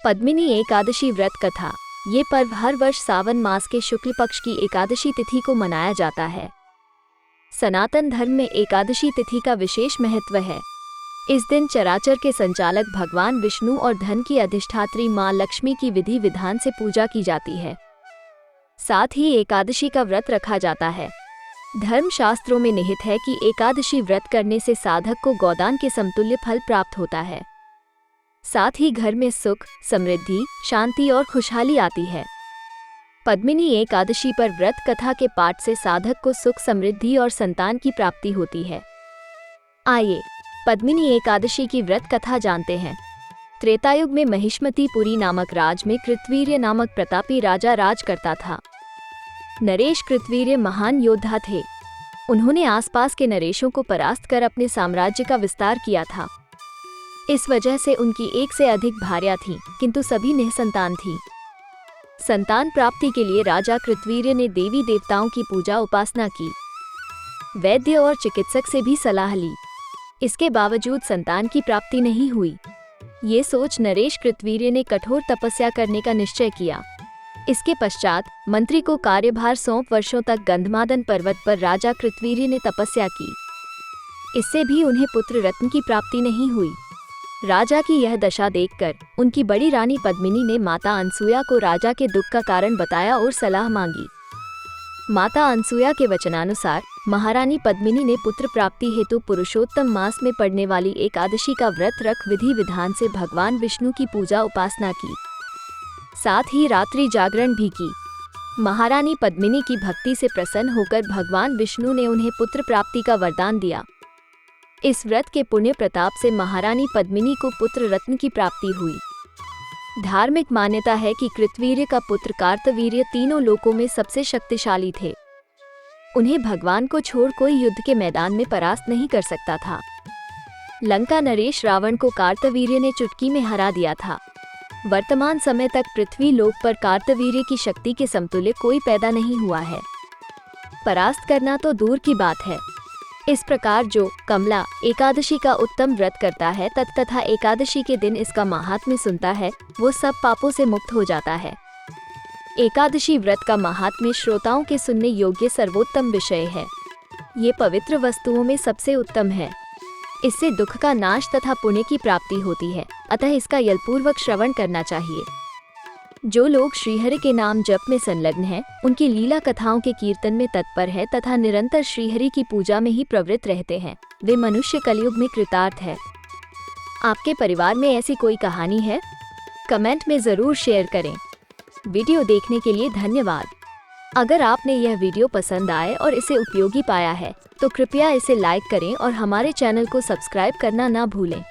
पद्मिनी एकादशी व्रत कथा। ये पर्व हर वर्ष सावन मास के शुक्ल पक्ष की एकादशी तिथि को मनाया जाता है। सनातन धर्म में एकादशी तिथि का विशेष महत्व है। इस दिन चराचर के संचालक भगवान विष्णु और धन की अधिष्ठात्री मां लक्ष्मी की विधि विधान से पूजा की जाती है। साथ ही एकादशी का व्रत रखा जाता है। धर्मशास्त्रों में निहित है कि एकादशी व्रत करने से साधक को गोदान के समतुल्य फल प्राप्त होता है। साथ ही घर में सुख, समृद्धि, शांति और खुशहाली आती है। पद्मिनी एकादशी पर व्रत कथा के पाठ से साधक को सुख, समृद्धि और संतान की प्राप्ति होती है। आइए पद्मिनी एकादशी की व्रत कथा जानते हैं। त्रेतायुग में महिष्मतीपुरी नामक राज में कृतवीर्य नामक प्रतापी राजा राज करता था। नरेश कृतवीर्य महान योद्धा थे। उन्होंने आसपास के नरेशों को परास्त कर अपने साम्राज्य का विस्तार किया था। इस वजह से उनकी एक से अधिक भार्या थीं, किंतु सभी निःसंतान थीं। संतान प्राप्ति के लिए राजा कृतवीर्य ने देवी देवताओं की पूजा उपासना की। वैद्य और चिकित्सक से भी सलाह ली। इसके बावजूद संतान की प्राप्ति नहीं हुई। ये सोच नरेश कृतवीर्य ने कठोर तपस्या करने का निश्चय किया। इसके पश्चात मंत्री को कार्यभार सौंप वर्षों तक गंधमादन पर्वत पर राजा कृतवीर्य ने तपस्या की। इससे भी उन्हें पुत्र रत्न की प्राप्ति नहीं हुई। राजा की यह दशा देखकर उनकी बड़ी रानी पद्मिनी ने माता अनसुया को राजा के दुख का कारण बताया और सलाह मांगी। माता अनसुया के वचनानुसार महारानी पद्मिनी ने पुत्र प्राप्ति हेतु पुरुषोत्तम मास में पड़ने वाली एकादशी का व्रत रख विधि विधान से भगवान विष्णु की पूजा उपासना की। साथ ही रात्रि जागरण भी की। महारानी पद्मिनी की भक्ति से प्रसन्न होकर भगवान विष्णु ने उन्हें पुत्र प्राप्ति का वरदान दिया। इस व्रत के पुण्य प्रताप से महारानी पद्मिनी को पुत्र रत्न की प्राप्ति हुई। धार्मिक मान्यता है कि कृतवीर्य का पुत्र कार्तवीर्य तीनों लोकों में सबसे शक्तिशाली थे। उन्हें भगवान को छोड़ कोई युद्ध के मैदान में परास्त नहीं कर सकता था। लंका नरेश रावण को कार्तवीर्य ने चुटकी में हरा दिया था। वर्तमान समय तक पृथ्वी लोक पर कार्तवीर्य की शक्ति के समतुल्य कोई पैदा नहीं हुआ है। परास्त करना तो दूर की बात है। इस प्रकार जो कमला एकादशी का उत्तम व्रत करता है तथा एकादशी के दिन इसका महात्म्य सुनता है, वो सब पापों से मुक्त हो जाता है। एकादशी व्रत का महात्म्य श्रोताओं के सुनने योग्य सर्वोत्तम विषय है। ये पवित्र वस्तुओं में सबसे उत्तम है। इससे दुख का नाश तथा पुण्य की प्राप्ति होती है, अतः इसका यलपूर्वक श्रवण करना चाहिए। जो लोग श्रीहरि के नाम जप में संलग्न हैं, उनकी लीला कथाओं के कीर्तन में तत्पर है तथा निरंतर श्रीहरि की पूजा में ही प्रवृत्त रहते हैं, वे मनुष्य कलयुग में कृतार्थ है। आपके परिवार में ऐसी कोई कहानी है? कमेंट में जरूर शेयर करें। वीडियो देखने के लिए धन्यवाद। अगर आपने यह वीडियो पसंद आए और इसे उपयोगी पाया है तो कृपया इसे लाइक करें और हमारे चैनल को सब्सक्राइब करना ना भूलें।